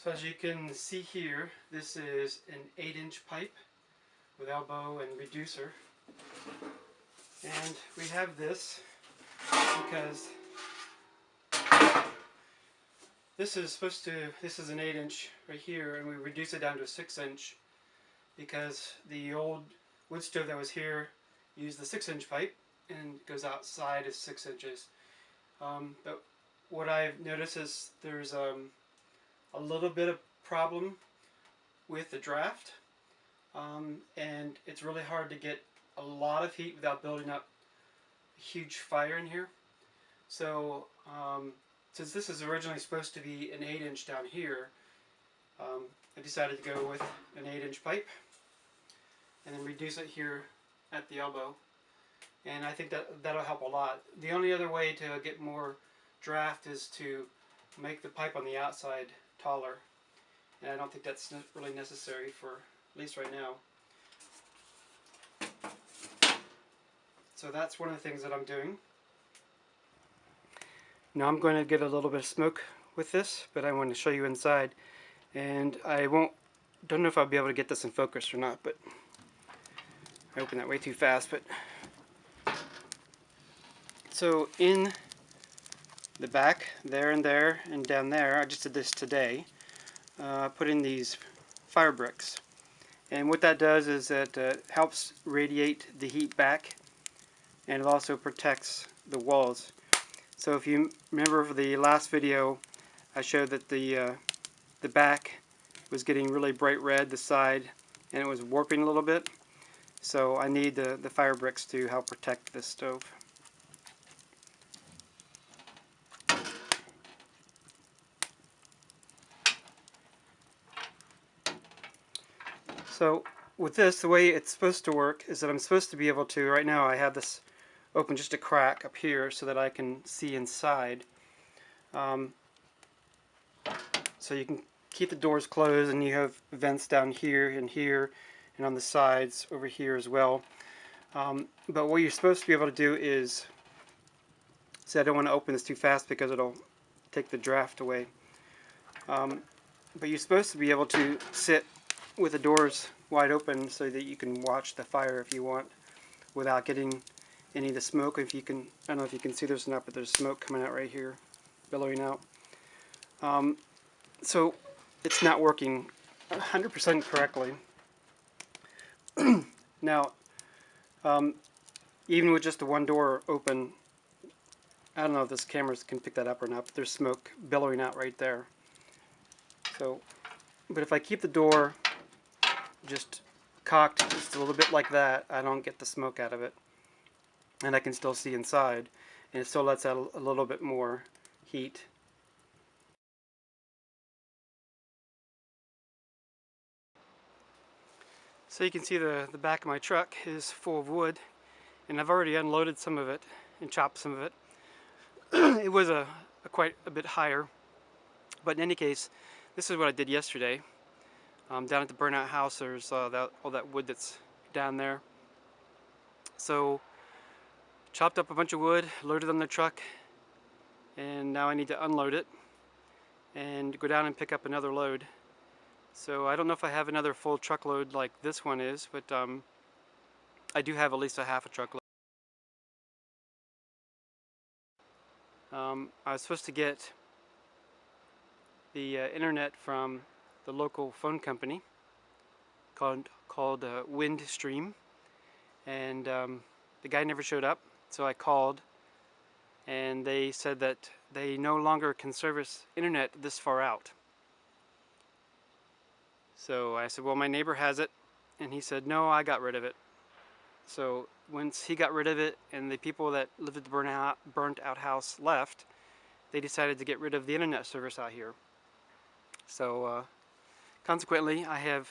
So as you can see here, this is an 8-inch pipe with elbow and reducer. And we have this because this is an 8-inch right here, and we reduce it down to a 6-inch because the old wood stove that was here used the 6-inch pipe and goes outside is 6 inches. But what I've noticed is there's a little bit of problem with the draft, and it's really hard to get a lot of heat without building up a huge fire in here. So since this is originally supposed to be an 8-inch down here, I decided to go with an 8-inch pipe and then reduce it here at the elbow, and I think that'll help a lot. The only other way to get more draft is to make the pipe on the outside taller, and I don't think that's really necessary, for at least right now. So that's one of the things that I'm doing. Now I'm going to get a little bit of smoke with this, but I want to show you inside, and don't know if I'll be able to get this in focus or not, but I opened that way too fast. But so in the back, there and down there, I just did this today. Put in these fire bricks, and what that does is that helps radiate the heat back, and it also protects the walls. So if you remember for the last video, I showed that the back was getting really bright red, the side, and it was warping a little bit. So I need the fire bricks to help protect this stove. So with this, the way it's supposed to work is that I'm supposed to be able to, right now I have this open just a crack up here so that I can see inside. So you can keep the doors closed, and you have vents down here and on the sides over here as well. But what you're supposed to be able to do is, see, I don't want to open this too fast because it'll take the draft away. But you're supposed to be able to sit with the doors wide open so that you can watch the fire if you want, without getting any of the smoke. If you can, I don't know if you can see this or not, but there's smoke coming out right here, billowing out. So it's not working 100% correctly. Now, even with just the one door open, I don't know if this camera can pick that up or not, but there's smoke billowing out right there. So, but if I keep the door just cocked just a little bit like that, I don't get the smoke out of it, and I can still see inside, and it still lets out a little bit more heat. So you can see the back of my truck is full of wood, and I've already unloaded some of it and chopped some of it. It was quite a bit higher, but in any case, this is what I did yesterday. Down at the burnout house, there's all that wood that's down there. So chopped up a bunch of wood, loaded on the truck, and now I need to unload it and go down and pick up another load. So I don't know if I have another full truckload like this one is, but I do have at least a half a truckload. I was supposed to get the internet from the local phone company called Windstream, and the guy never showed up, so I called, and they said that they no longer can service internet this far out. So I said, well, my neighbor has it, and he said, no, I got rid of it. So once he got rid of it and the people that lived at the burnt out house left, they decided to get rid of the internet service out here. So consequently, I have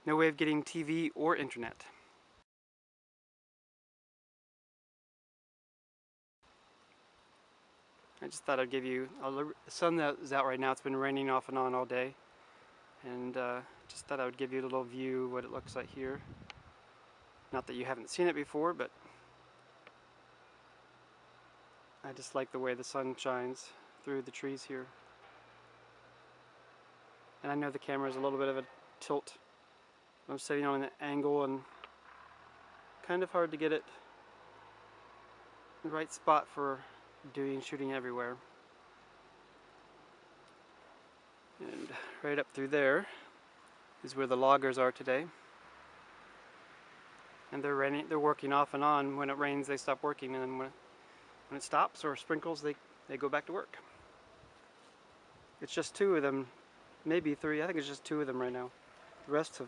no way of getting TV or internet. I just thought I'd give you the sun that is out right now. It's been raining off and on all day, and just thought I would give you a little view of what it looks like here. Not that you haven't seen it before, but I just like the way the sun shines through the trees here. And I know the camera is a little bit of a tilt. I'm sitting on an angle and kind of hard to get it the right spot for shooting everywhere. And right up through there is where the loggers are today. And they're working off and on. When it rains, they stop working, and then when it stops or sprinkles, they go back to work. It's just two of them, maybe three. I think it's just two of them right now. The rest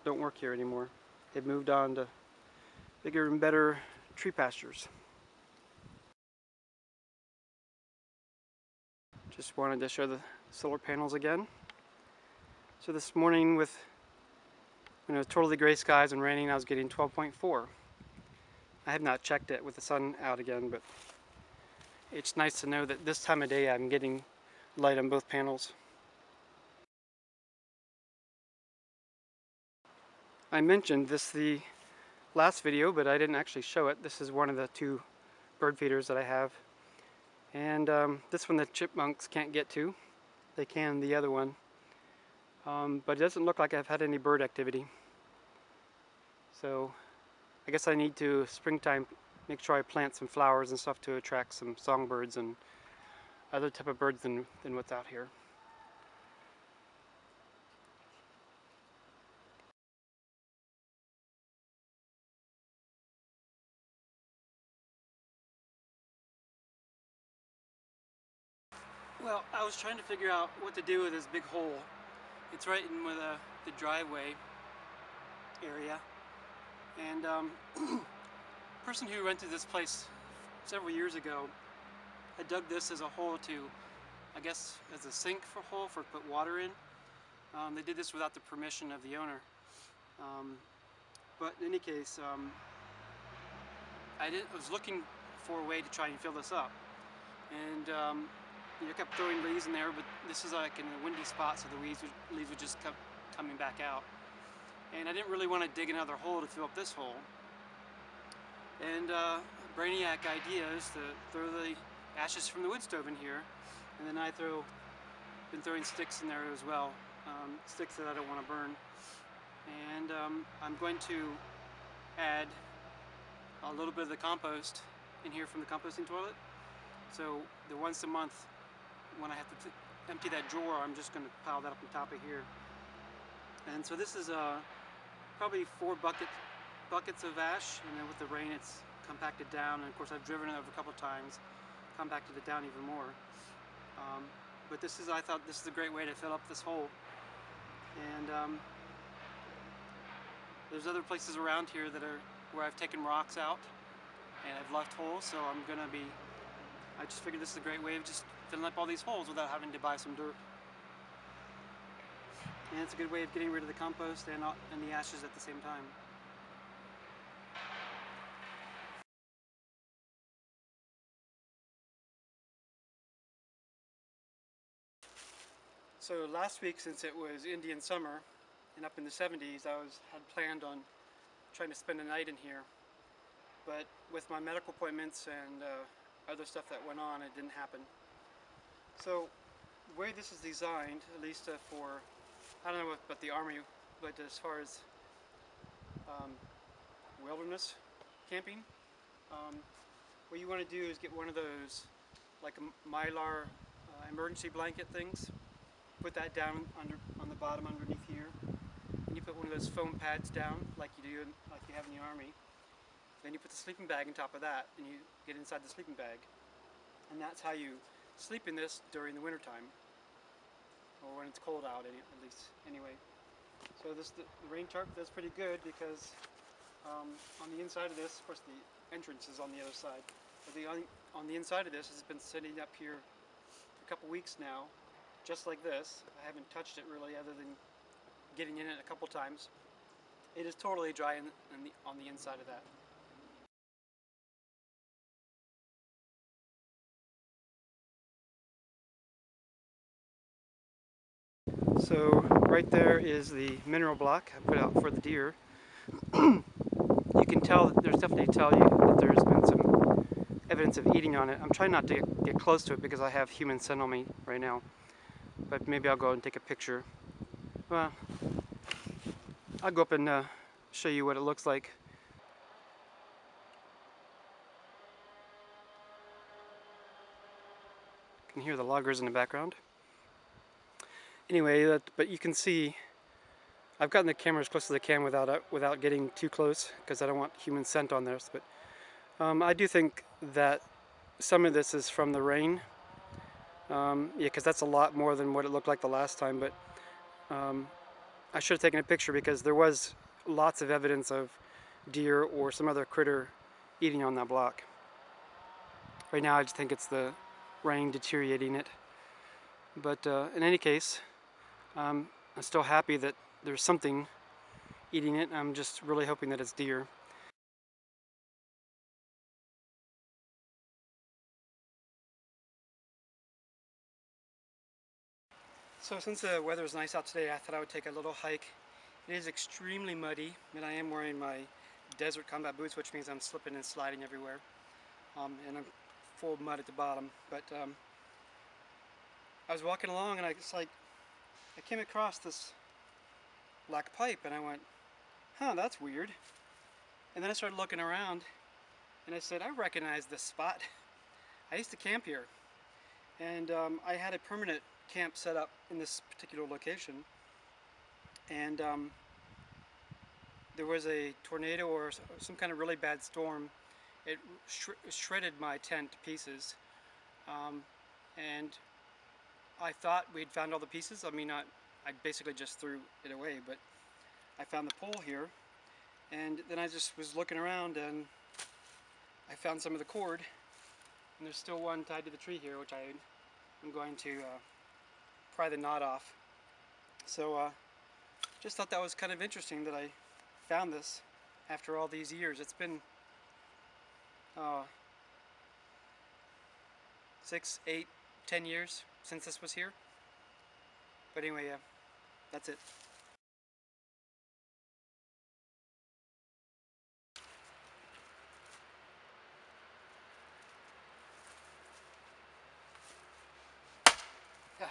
don't work here anymore. They've moved on to bigger and better tree pastures. Just wanted to show the solar panels again. So this morning, when it was totally gray skies and raining, I was getting 12.4. I have not checked it with the sun out again, but it's nice to know that this time of day I'm getting light on both panels. I mentioned this the last video, but I didn't actually show it. This is one of the two bird feeders that I have. And this one the chipmunks can't get to. They can the other one. But it doesn't look like I've had any bird activity. So I guess I need to, springtime, make sure I plant some flowers and stuff to attract some songbirds and other type of birds than what's out here. Well, I was trying to figure out what to do with this big hole. It's right in with the driveway area. And the person who rented this place several years ago had dug this as a hole to, I guess, as a sink hole for put water in. They did this without the permission of the owner. But in any case, I was looking for a way to try and fill this up. And I kept throwing leaves in there, but this is like in a windy spot, so the leaves would just keep coming back out. And I didn't really want to dig another hole to fill up this hole. And brainiac idea is to throw the ashes from the wood stove in here, and then been throwing sticks in there as well, sticks that I don't want to burn. And I'm going to add a little bit of the compost in here from the composting toilet. So the once a month, when I have to empty that drawer, I'm just going to pile that up on top of here. And so this is probably 4 buckets of ash, and then with the rain it's compacted down, and of course I've driven it over a couple times, compacted it down even more. But I thought this is a great way to fill up this hole. And there's other places around here where I've taken rocks out and I've left holes, so I just figured this is a great way of just filling up all these holes without having to buy some dirt. And it's a good way of getting rid of the compost and the ashes at the same time. So last week, since it was Indian summer and up in the 70s, I had planned on trying to spend a night in here. But with my medical appointments and other stuff that went on, it didn't happen. So the way this is designed, at least for, I don't know about the Army, but as far as wilderness camping, what you want to do is get one of those, like a Mylar emergency blanket things. Put that down on the bottom underneath here, and you put one of those foam pads down like you have in the Army. Then you put the sleeping bag on top of that, and you get inside the sleeping bag, and that's how you sleep in this during the winter time, or when it's cold out, at least anyway. So the rain tarp does pretty good because on the inside of this, of course the entrance is on the other side, but on the inside of this has been sitting up here for a couple weeks now, just like this. I haven't touched it really, other than getting in it a couple times. It is totally dry on the inside of that. So right there is the mineral block I put out for the deer. You can tell that there's definitely that there's been some evidence of eating on it. I'm trying not to get close to it because I have human scent on me right now. But maybe I'll go and take a picture. Well, I'll go up and show you what it looks like. You can hear the loggers in the background. Anyway, but you can see I've gotten the camera as close as I can without getting too close because I don't want human scent on this. But I do think that some of this is from the rain. Yeah, because that's a lot more than what it looked like the last time. But I should have taken a picture because there was lots of evidence of deer or some other critter eating on that block. Right now I just think it's the rain deteriorating it. But in any case, I'm still happy that there's something eating it. I'm just really hoping that it's deer. So since the weather is nice out today, I thought I would take a little hike. It is extremely muddy, and I am wearing my desert combat boots, which means I'm slipping and sliding everywhere. And I'm full of mud at the bottom. But I was walking along and I came across this black pipe and I went, huh, that's weird. And then I started looking around and I said, I recognize this spot. I used to camp here. And I had a permanent camp set up in this particular location. And there was a tornado or some kind of really bad storm. It shredded my tent to pieces. And I thought we'd found all the pieces. I mean, I basically just threw it away, but I found the pole here. And then I just was looking around and I found some of the cord. And there's still one tied to the tree here, which I'm going to pry the knot off. So just thought that was kind of interesting that I found this after all these years. It's been 6, 8, 10 years since this was here. But anyway, that's it. Yeah.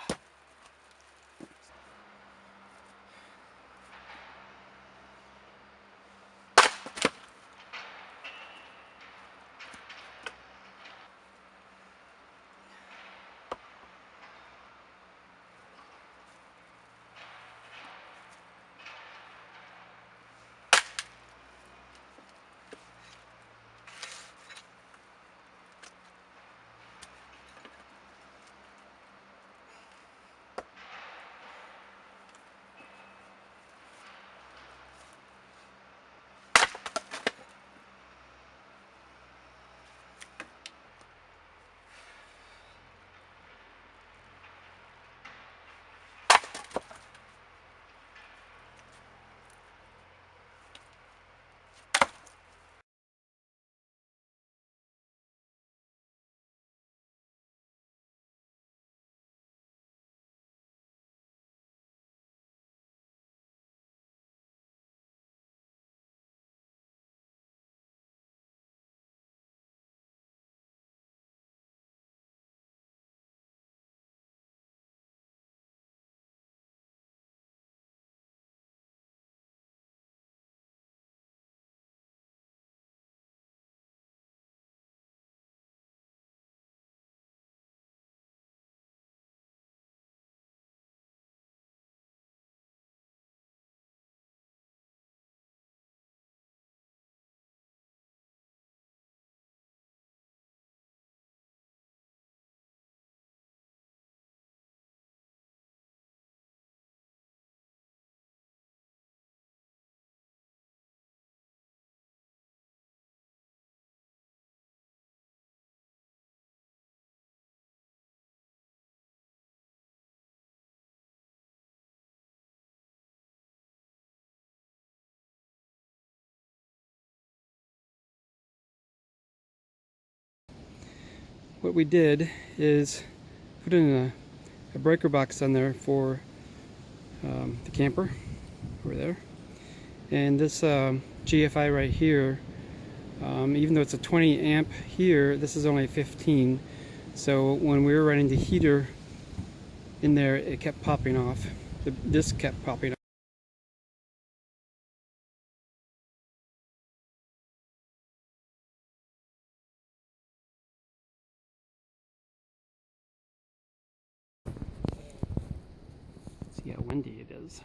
What we did is put in a breaker box on there for the camper over there. And this GFI right here, even though it's a 20 amp here, this is only 15. So when we were running the heater in there, it kept popping off. This kept popping up. See how windy it is.